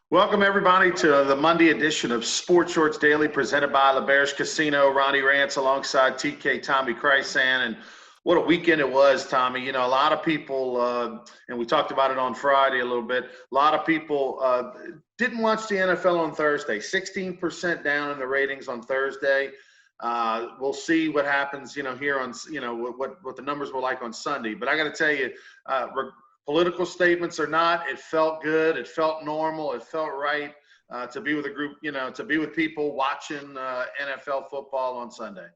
Welcome, everybody, to the Monday edition of Sports Shorts Daily, presented by LaBerge Casino. Ronnie Rantz alongside TK Tommy Chrysan. And what a weekend it was, Tommy. You know, a lot of people, and we talked about it on Friday a little bit, a lot of people didn't watch the NFL on Thursday. 16% down in the ratings on Thursday. We'll see what happens, here on, what the numbers were like on Sunday. But I got to tell you, political statements or not, it felt good. It felt normal. It felt right to be with a group, to be with people watching NFL football on Sunday.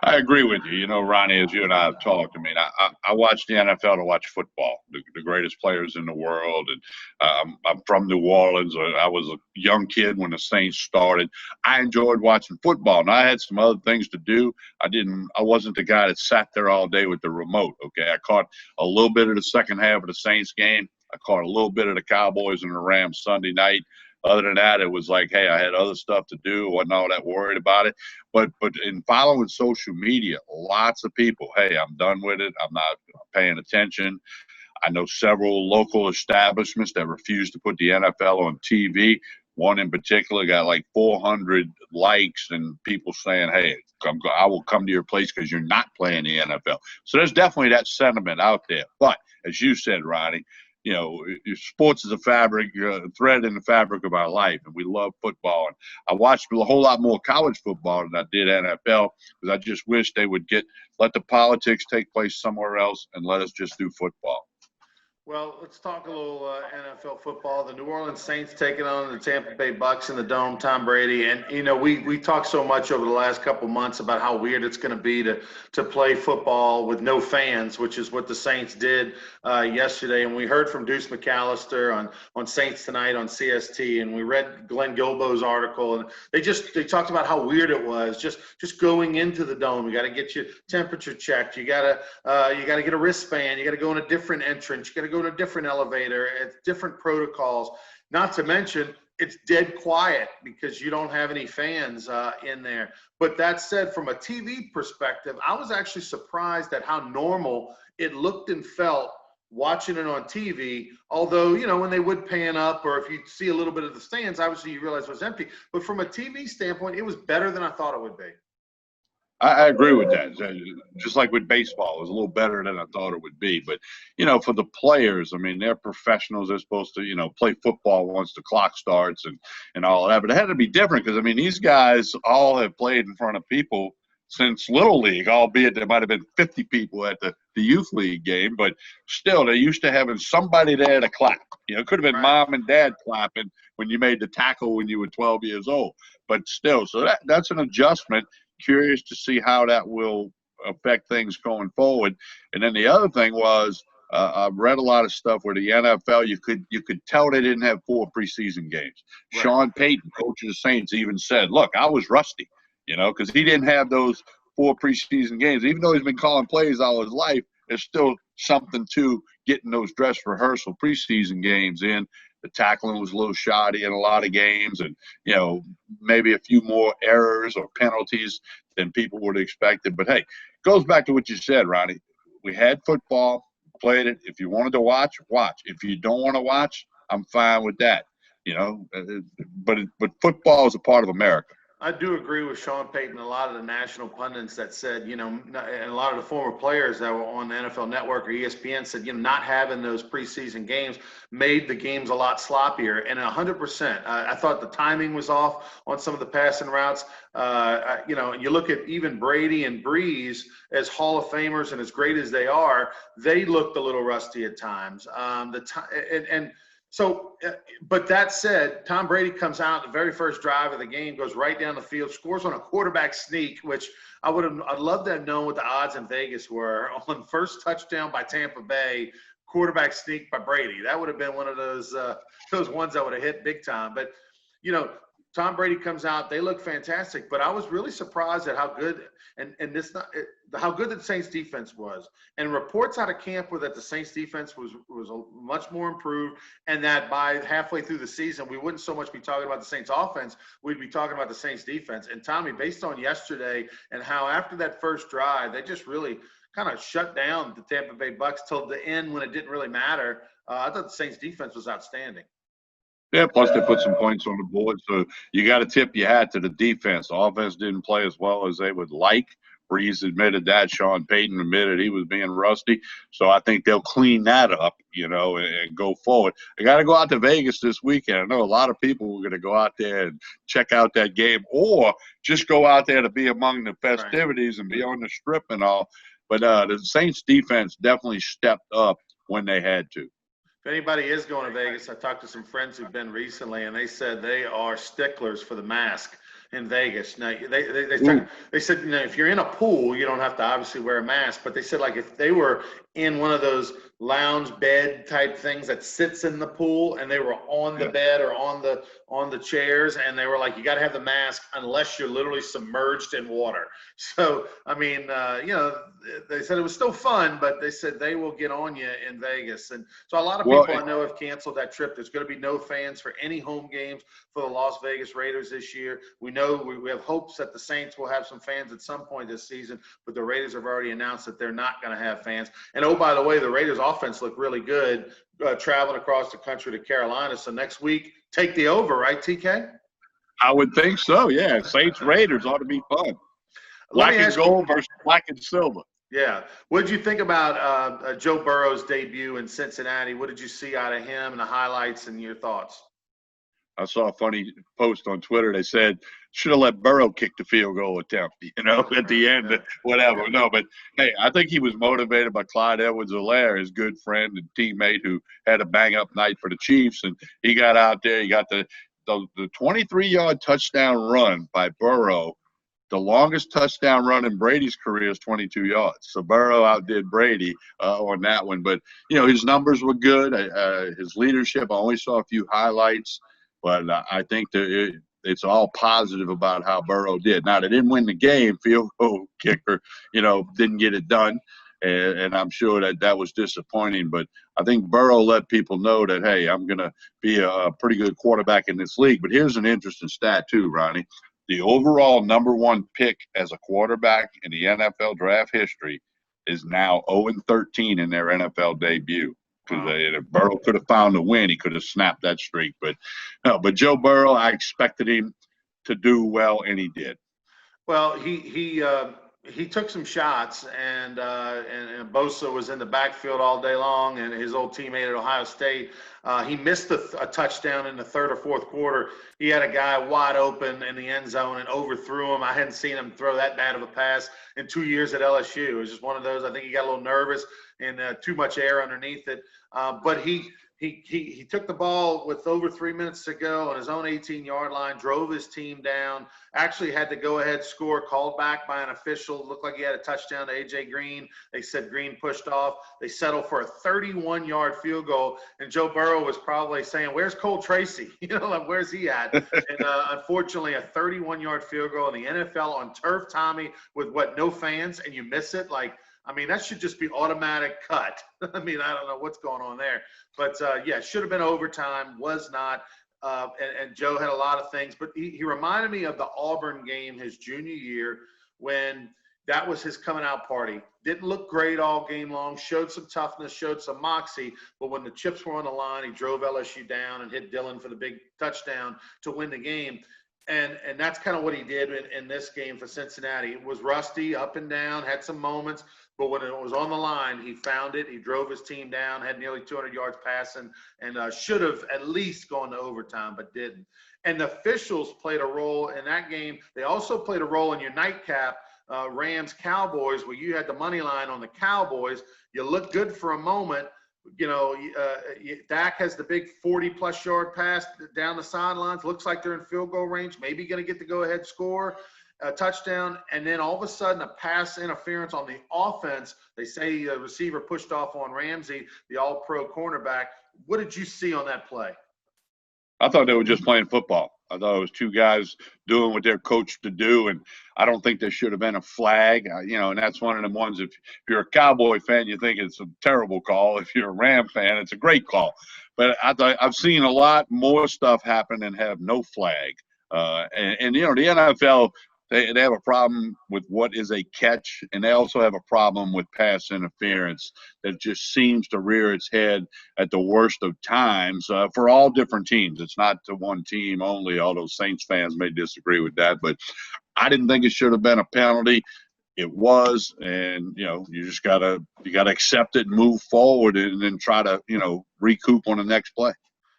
I agree with you. You know, Ronnie, as you and I have talked, I mean, I watch the NFL to watch football, the greatest players in the world. And I'm from New Orleans. I was a young kid when the Saints started. I enjoyed watching football. And I had some other things to do. I wasn't the guy that sat there all day with the remote. Okay. I caught a little bit of the second half of the Saints game. I caught a little bit of the Cowboys and the Rams Sunday night. Other than that, it was like, hey, I had other stuff to do. Wasn't all that worried about it. But in following social media, lots of people, hey, I'm done with it. I'm not paying attention. I know several local establishments that refuse to put the NFL on TV. One in particular got like 400 likes and people saying, hey, I will come to your place because you're not playing the NFL. So there's definitely that sentiment out there. But as you said, Ronnie, you know, sports is a fabric, a thread in the fabric of our life, and we love football. And I watched a whole lot more college football than I did NFL because I just wish they would let the politics take place somewhere else and let us just do football. Well, let's talk a little NFL football. The New Orleans Saints taking on the Tampa Bay Bucks in the Dome, Tom Brady. And, we talked so much over the last couple months about how weird it's going to be to play football with no fans, which is what the Saints did yesterday. And we heard from Deuce McAllister on Saints Tonight on CST, and we read Glenn Gilbo's article. And they talked about how weird it was just going into the Dome. You got to get your temperature checked. You got to get a wristband. You got to go in a different entrance. You got to go in a different elevator. It's different protocols. Not to mention, it's dead quiet because you don't have any fans in there. But that said, from a TV perspective, I was actually surprised at how normal it looked and felt watching it on TV. Although, when they would pan up or if you see a little bit of the stands, obviously you realize it was empty. But from a TV standpoint, it was better than I thought it would be. I agree with that. Just like with baseball, it was a little better than I thought it would be. But, for the players, I mean, they're professionals. They're supposed to, play football once the clock starts and all of that. But it had to be different because, I mean, these guys all have played in front of people since Little League, albeit there might have been 50 people at the youth league game. But still, they're used to having somebody there to clap. It could have been mom and dad clapping when you made the tackle when you were 12 years old. But still, so that's an adjustment. Curious to see how that will affect things going forward. And then the other thing was I've read a lot of stuff where the NFL, you could tell they didn't have 4 preseason games. Right. Sean Payton, coach of the Saints, even said, look, I was rusty, because he didn't have those 4 preseason games. Even though he's been calling plays all his life, there's still something to getting those dress rehearsal preseason games in. The tackling was a little shoddy in a lot of games and, maybe a few more errors or penalties than people would have expected. But, hey, it goes back to what you said, Ronnie. We had football, played it. If you wanted to watch, watch. If you don't want to watch, I'm fine with that, But football is a part of America. I do agree with Sean Payton. A lot of the national pundits that said, and a lot of the former players that were on the NFL Network or ESPN said, not having those preseason games made the games a lot sloppier. And 100%, I thought the timing was off on some of the passing routes. You look at even Brady and Breeze as Hall of Famers and as great as they are, they looked a little rusty at times. So, but that said, Tom Brady comes out the very first drive of the game, goes right down the field, scores on a quarterback sneak, which I'd love to have known what the odds in Vegas were on first touchdown by Tampa Bay, quarterback sneak by Brady. That would have been one of those ones that would have hit big time. But, Tom Brady comes out, they look fantastic, but I was really surprised at how good how good the Saints defense was. And reports out of camp were that the Saints defense was much more improved, and that by halfway through the season, we wouldn't so much be talking about the Saints offense, we'd be talking about the Saints defense. And Tommy, based on yesterday and how after that first drive, they just really kind of shut down the Tampa Bay Bucks till the end when it didn't really matter. I thought the Saints defense was outstanding. Yeah, plus they put some points on the board. So you got to tip your hat to the defense. The offense didn't play as well as they would like. Breeze admitted that. Sean Payton admitted he was being rusty. So I think they'll clean that up, and go forward. I got to go out to Vegas this weekend. I know a lot of people were going to go out there and check out that game, or just go out there to be among the festivities and be on the strip and all. But the Saints defense definitely stepped up when they had to. If anybody is going to Vegas, I talked to some friends who've been recently, and they said they are sticklers for the mask in Vegas. Now, they said, if you're in a pool, you don't have to obviously wear a mask, but they said, like, if they were in one of those lounge bed type things that sits in the pool, and they were on the bed or on the chairs, and they were like, you got to have the mask unless you're literally submerged in water. So, I mean, they said it was still fun, but they said they will get on you in Vegas. And so a lot of people I know have canceled that trip. There's going to be no fans for any home games for the Las Vegas Raiders this year. We know we have hopes that the Saints will have some fans at some point this season, but the Raiders have already announced that they're not going to have fans. And oh, by the way, the Raiders offense looked really good traveling across the country to Carolina. So next week, take the over, right, TK? I would think so, yeah. Saints Raiders ought to be fun. Black and gold versus black and silver. Yeah. What did you think about Joe Burrow's debut in Cincinnati? What did you see out of him and the highlights and your thoughts? I saw a funny post on Twitter. They said, should have let Burrow kick the field goal attempt, at the end, whatever. No, but, hey, I think he was motivated by Clyde Edwards-Helaire, his good friend and teammate who had a bang-up night for the Chiefs. And he got out there. He got the 23-yard touchdown run by Burrow. The longest touchdown run in Brady's career is 22 yards. So Burrow outdid Brady on that one. But, his numbers were good. His leadership, I only saw a few highlights. But I think that it's all positive about how Burrow did. Now, they didn't win the game. Field goal kicker, didn't get it done. And I'm sure that was disappointing. But I think Burrow let people know that, hey, I'm going to be a pretty good quarterback in this league. But here's an interesting stat too, Ronnie. The overall number one pick as a quarterback in the NFL draft history is now 0-13 in their NFL debut. Because if Burrow could have found a win, he could have snapped that streak. But no, but Joe Burrow, I expected him to do well, and he did. Well, he took some shots, and Bosa was in the backfield all day long, and his old teammate at Ohio State. He missed a touchdown in the third or fourth quarter. He had a guy wide open in the end zone and overthrew him. I hadn't seen him throw that bad of a pass in 2 years at LSU. It was just one of those. I think he got a little nervous and too much air underneath it. But he took the ball with over 3 minutes to go on his own 18-yard line, drove his team down, actually had to go ahead score, called back by an official. Looked like he had a touchdown to A.J. Green. They said Green pushed off. They settled for a 31-yard field goal, and Joe Burrow was probably saying, where's Cole Tracy? Where's he at? And unfortunately, a 31-yard field goal in the NFL on turf, Tommy, with no fans, and you miss it? That should just be automatic cut. I don't know what's going on there. But, should have been overtime, was not. And Joe had a lot of things. But he reminded me of the Auburn game his junior year when that was his coming out party. Didn't look great all game long, showed some toughness, showed some moxie. But when the chips were on the line, he drove LSU down and hit Dillon for the big touchdown to win the game. And that's kind of what he did in this game for Cincinnati. It was rusty, up and down, had some moments. But when it was on the line, he found it. He drove his team down, had nearly 200 yards passing, and should have at least gone to overtime, but didn't. And the officials played a role in that game. They also played a role in your nightcap, Rams-Cowboys, where you had the money line on the Cowboys. You looked good for a moment. Dak has the big 40-plus yard pass down the sidelines. Looks like they're in field goal range. Maybe going to get the go-ahead score. A touchdown, and then all of a sudden a pass interference on the offense. They say a receiver pushed off on Ramsey, the all-pro cornerback. What did you see on that play? I thought they were just playing football. I thought it was two guys doing what they're coached to do, and I don't think there should have been a flag. And that's one of them ones, if you're a Cowboy fan, you think it's a terrible call. If you're a Ram fan, it's a great call. But I've seen a lot more stuff happen and have no flag. The NFL They have a problem with what is a catch, and they also have a problem with pass interference that just seems to rear its head at the worst of times for all different teams. It's not to one team only, although Saints fans may disagree with that. But I didn't think it should have been a penalty. It was, and you just gotta accept it and move forward, and then try to recoup on the next play.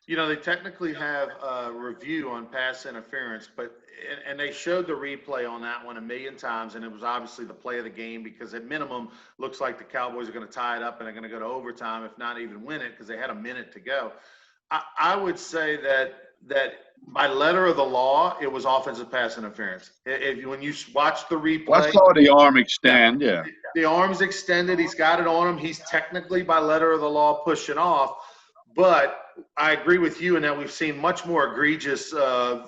They technically have a review on pass interference, and they showed the replay on that one a million times, and it was obviously the play of the game because at minimum looks like the Cowboys are going to tie it up and they're going to go to overtime, if not even win it, because they had a minute to go. I would say that by letter of the law, it was offensive pass interference. When you watch the replay, well, I saw the arm extend. Yeah, the arm's extended. He's got it on him. He's technically by letter of the law pushing off. But I agree with you in that we've seen much more egregious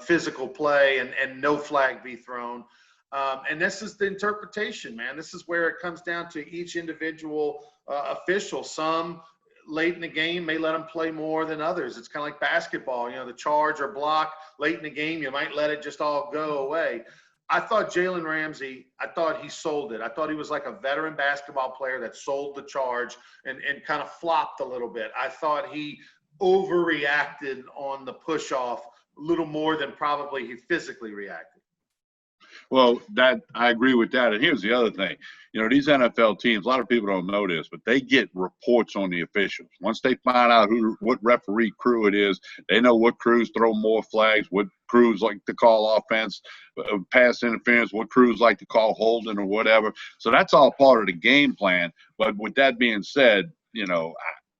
physical play and no flag be thrown. And this is the interpretation, man. This is where it comes down to each individual official. Some late in the game may let them play more than others. It's kind of like basketball. The charge or block late in the game, you might let it just all go away. I thought Jalen Ramsey, he sold it. I thought he was like a veteran basketball player that sold the charge and kind of flopped a little bit. I thought he overreacted on the push off a little more than probably he physically reacted. Well, I agree with that. And here's the other thing. These NFL teams, a lot of people don't know this, but they get reports on the officials. Once they find out what referee crew it is, they know what crews throw more flags, what crews like to call offense, pass interference, what crews like to call holding or whatever. So that's all part of the game plan. But with that being said,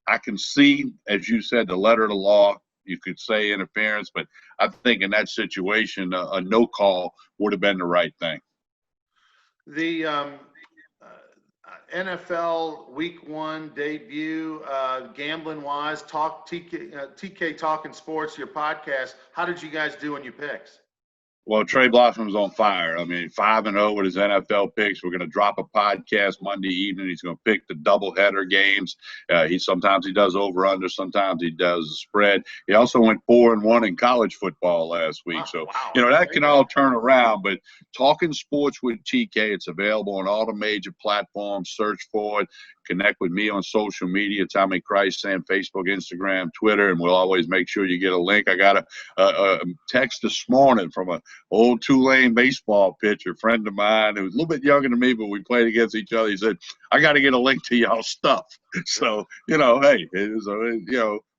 I can see, as you said, the letter of the law. You could say interference, but I think in that situation, a no call would have been the right thing. The NFL Week 1 debut, gambling-wise, TK Talking Sports, your podcast. How did you guys do on your picks? Well, Trey Blossom's on fire. 5-0 with his NFL picks. We're going to drop a podcast Monday evening. He's going to pick the doubleheader games. Sometimes he does over/under, sometimes he does spread. He also went 4-1 in college football last week. That can all turn around. But Talking Sports with TK, it's available on all the major platforms. Search for it. Connect with me on social media, Tommy Christ, Sam, Facebook, Instagram, Twitter, and we'll always make sure you get a link. I got a text this morning from an old Tulane baseball pitcher, friend of mine who was a little bit younger than me, but we played against each other. He said, I got to get a link to y'all stuff. So, hey, it is,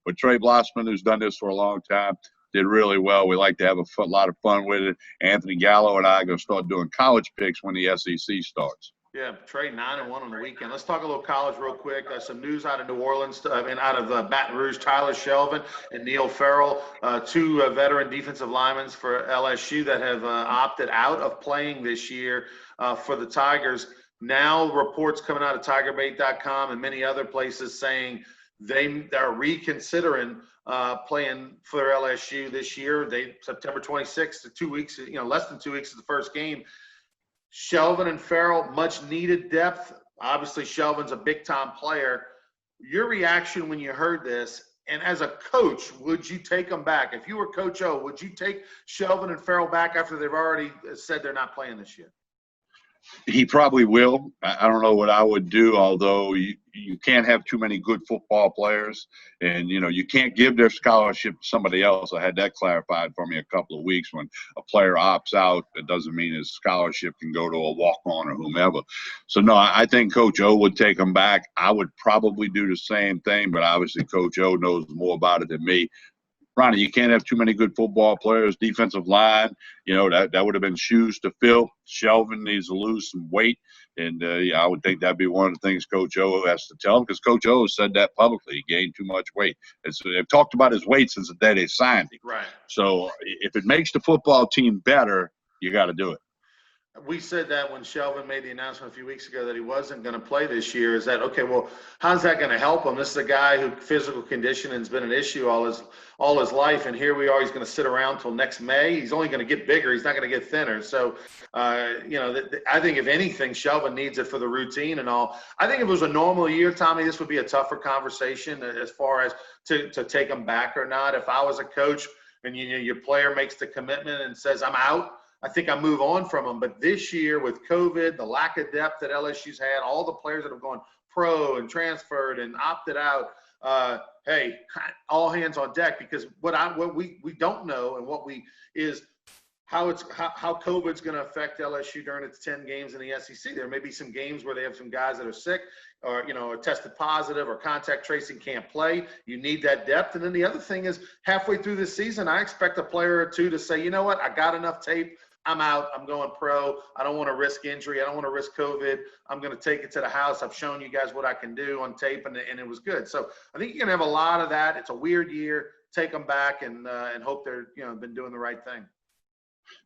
but Trey Blossman, who's done this for a long time, did really well. We like to have a lot of fun with it. Anthony Gallo and I are going to start doing college picks when the SEC starts. Yeah, Trey 9-1 on the weekend. Let's talk a little college real quick. Some news out of New Orleans, out of Baton Rouge. Tyler Shelvin and Neil Farrell, two veteran defensive linemen for LSU that have opted out of playing this year for the Tigers. Now reports coming out of TigerBait.com and many other places saying they're reconsidering playing for LSU this year. September 26th, 2 weeks, less than 2 weeks is the first game. Shelvin and Farrell, much needed depth. Obviously, Shelvin's a big-time player. Your reaction when you heard this, and as a coach, would you take them back? If you were Coach O, would you take Shelvin and Farrell back after they've already said they're not playing this year? He probably will. I don't know what I would do, although you can't have too many good football players. And, you can't give their scholarship to somebody else. I had that clarified for me a couple of weeks. When a player opts out, it doesn't mean his scholarship can go to a walk-on or whomever. So, no, I think Coach O would take them back. I would probably do the same thing, but obviously Coach O knows more about it than me. Ronnie, you can't have too many good football players. Defensive line, that would have been shoes to fill. Shelvin needs to lose some weight. And, I would think that'd be one of the things Coach O has to tell him, because Coach O has said that publicly. He gained too much weight. They've talked about his weight since the day they signed him. Right. So if it makes the football team better, you got to do it. We said that when Shelvin made the announcement a few weeks ago that he wasn't going to play this year. Is that okay? Well, how's that going to help him? This is a guy who physical conditioning has been an issue all his life, and here we are. He's going to sit around till next May. He's only going to get bigger. He's not going to get thinner. So, I think if anything, Shelvin needs it for the routine and all. I think if it was a normal year, Tommy, this would be a tougher conversation as far as to take him back or not. If I was a coach and your player makes the commitment and says I'm out. I think I move on from them. But this year with COVID, the lack of depth that LSU's had, all the players that have gone pro and transferred and opted out, hey, all hands on deck, because what we don't know and what we is how COVID's going to affect LSU during its 10 games in the SEC. There may be some games where they have some guys that are sick or, are tested positive or contact tracing, can't play. You need that depth. And then the other thing is, halfway through this season, I expect a player or two to say, you know what, I got enough tape. I'm out. I'm going pro. I don't want to risk injury. I don't want to risk COVID. I'm going to take it to the house. I've shown you guys what I can do on tape, and it was good. So I think you're going to have a lot of that. It's a weird year. Take them back and hope they're, been doing the right thing.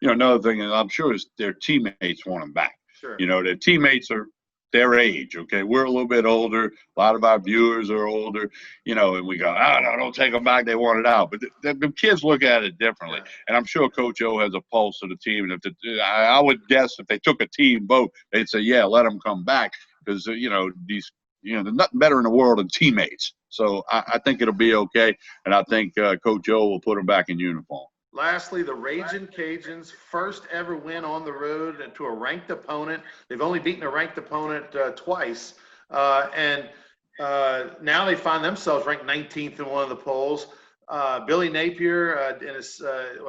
Another thing, and I'm sure is their teammates want them back. Sure. Their teammates are their age. Okay. We're a little bit older. A lot of our viewers are older, and we go, oh, no, don't take them back. They want it out. But the kids look at it differently. Yeah. And I'm sure Coach O has a pulse of the team. And I would guess if they took a team vote, they'd say, yeah, let them come back. Because, there's nothing better in the world than teammates. So I think it'll be okay. And I think Coach O will put them back in uniform. Lastly, the Ragin' Cajuns' first ever win on the road to a ranked opponent. They've only beaten a ranked opponent twice. And now they find themselves ranked 19th in one of the polls. Billy Napier in his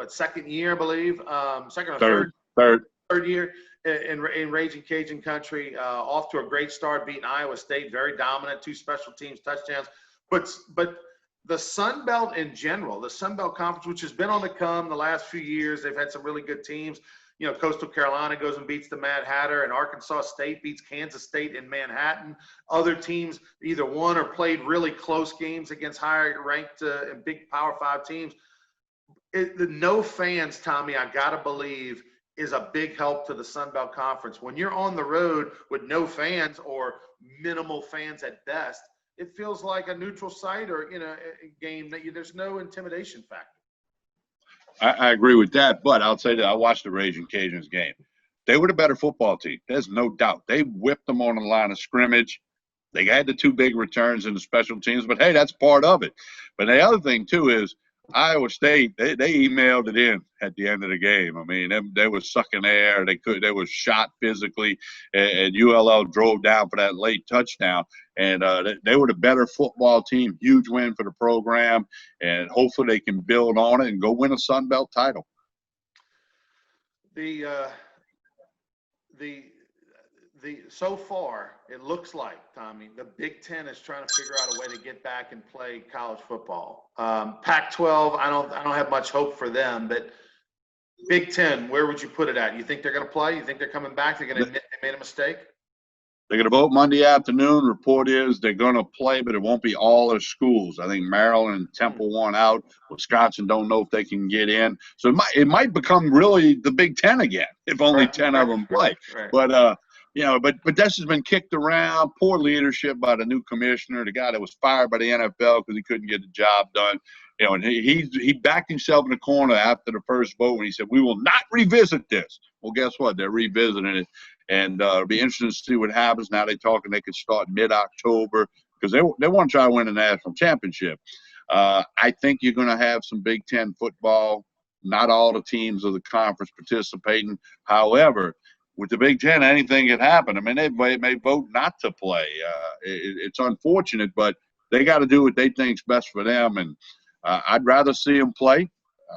second year, I believe, second or third year in Ragin' Cajun country, off to a great start, beating Iowa State, very dominant, 2 special teams touchdowns. But the Sun Belt in general, the Sun Belt Conference, which has been on the come the last few years, they've had some really good teams. Coastal Carolina goes and beats the Mad Hatter, and Arkansas State beats Kansas State in Manhattan. Other teams either won or played really close games against higher ranked and big Power 5 teams. The no fans, Tommy, I got to believe, is a big help to the Sun Belt Conference. When you're on the road with no fans or minimal fans at best, it feels like a neutral site or a game that there's no intimidation factor. I agree with that, but I'll say that I watched the Ragin' Cajuns game. They were the better football team. There's no doubt. They whipped them on the line of scrimmage. They had the 2 big returns in the special teams, but hey, that's part of it. But the other thing too is Iowa State, they emailed it in at the end of the game. I mean, they were sucking air. They were shot physically, and ULL drove down for that late touchdown. And they were the better football team. Huge win for the program, and hopefully they can build on it and go win a Sun Belt title. So far, it looks like, Tommy, the Big Ten is trying to figure out a way to get back and play college football. Pac-12, I don't have much hope for them, but Big Ten, where would you put it at? You think they're going to play? You think they're coming back? They're going to admit they made a mistake? They're going to vote Monday afternoon. Report is they're going to play, but it won't be all their schools. I think Maryland and Temple want out. Wisconsin don't know if they can get in. So it might become really the Big Ten again if only 10 of them play. Right. But but this has been kicked around. Poor leadership by the new commissioner, the guy that was fired by the NFL because he couldn't get the job done. And he backed himself in the corner after the first vote when he said, we will not revisit this. Well, guess what? They're revisiting it. And it'll be interesting to see what happens. Now they're talking they could start mid-October because they want to try to win a national championship. I think you're going to have some Big Ten football. Not all the teams of the conference participating. However, with the Big Ten, anything can happen. I mean, they may vote not to play. It's unfortunate, but they got to do what they think's best for them. And I'd rather see them play.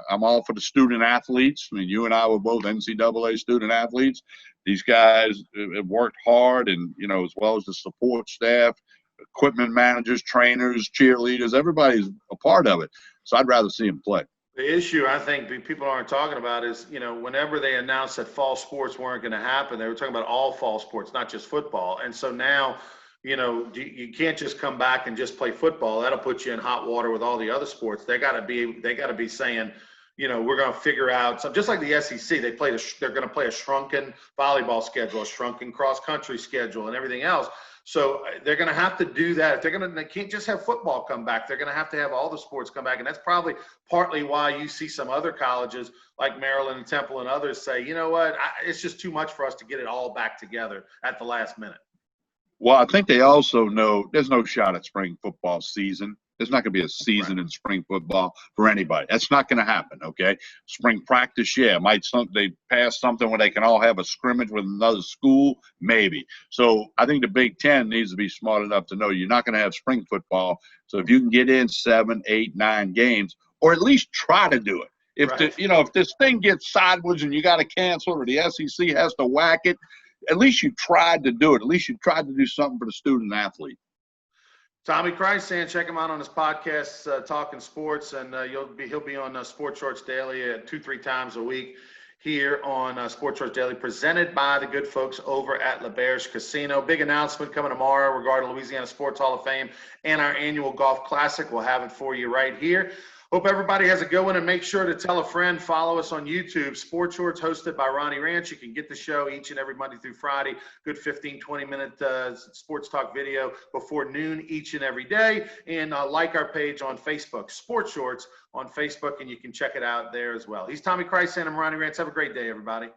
I'm all for the student athletes. I mean, you and I were both NCAA student athletes. These guys have worked hard, and as well as the support staff, equipment managers, trainers, cheerleaders, everybody's a part of it. So I'd rather see them play. The issue I think people aren't talking about is, whenever they announced that fall sports weren't going to happen, they were talking about all fall sports, not just football. And so now, you can't just come back and just play football. That'll put you in hot water with all the other sports. They got to be saying, we're going to figure out some, just like the SEC, they're going to play a shrunken volleyball schedule, a shrunken cross country schedule, and everything else. So they're going to have to do that. If they can't just have football come back. They're going to have all the sports come back. And that's probably partly why you see some other colleges like Maryland and Temple and others say, you know what, it's just too much for us to get it all back together at the last minute. Well, I think they also know there's no shot at spring football season. There's not going to be a season in spring football for anybody. That's not going to happen, okay? Spring practice, yeah. They pass something where they can all have a scrimmage with another school? Maybe. So I think the Big Ten needs to be smart enough to know you're not going to have spring football. So if you can get in 7, 8, 9 games, or at least try to do it. If if this thing gets sideways and you got to cancel, or the SEC has to whack it, at least you tried to do it. At least you tried to do something for the student athlete. Tommy Krysan, check him out on his podcast, Talking Sports, and he'll be on Sports Shorts Daily 2-3 times a week here on Sports Shorts Daily, presented by the good folks over at LeBear's Casino. Big announcement coming tomorrow regarding Louisiana Sports Hall of Fame and our annual Golf Classic. We'll have it for you right here. Hope everybody has a good one, and make sure to tell a friend. Follow us on YouTube. Sports Shorts, hosted by Ronnie Rantz. You can get the show each and every Monday through Friday. Good 15, 20-minute sports talk video before noon each and every day. And like our page on Facebook, Sports Shorts on Facebook, and you can check it out there as well. He's Tommy Krysan. I'm Ronnie Rantz. Have a great day, everybody.